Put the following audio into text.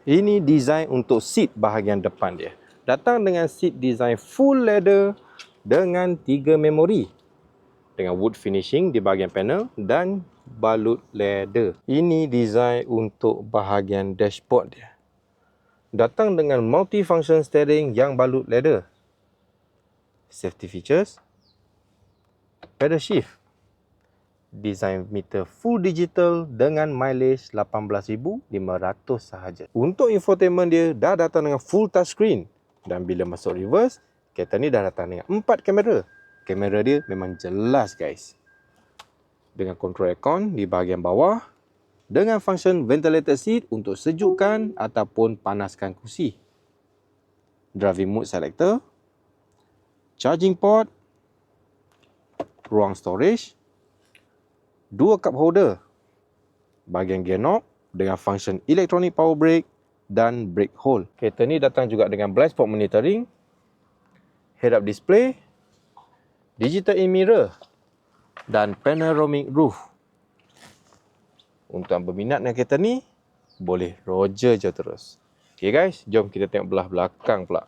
Ini design untuk seat bahagian depan dia. Datang dengan seat design full leather dengan 3 memori. Dengan wood finishing di bahagian panel dan balut leather. Ini design untuk bahagian dashboard dia. Datang dengan multi-function steering yang balut leather. Safety features, pedal shift, design meter full digital dengan mileage 18,500 sahaja. Untuk infotainment dia dah datang dengan full touchscreen. Dan bila masuk reverse, kereta ni dah datang dengan 4 kamera. Kamera dia memang jelas guys. Dengan control aircon di bahagian bawah. Dengan function ventilated seat untuk sejukkan ataupun panaskan kerusi. Driving mode selector. Charging port. Ruang storage. 2 cup holder. Bahagian gear knob dengan function electronic power brake dan brake hold. Kereta ni datang juga dengan blind spot monitoring, head up display, digital in mirror dan panoramic roof. Untuk yang berminat dengan kereta ni, boleh roger je terus. Okay guys, jom kita tengok belah belakang pula.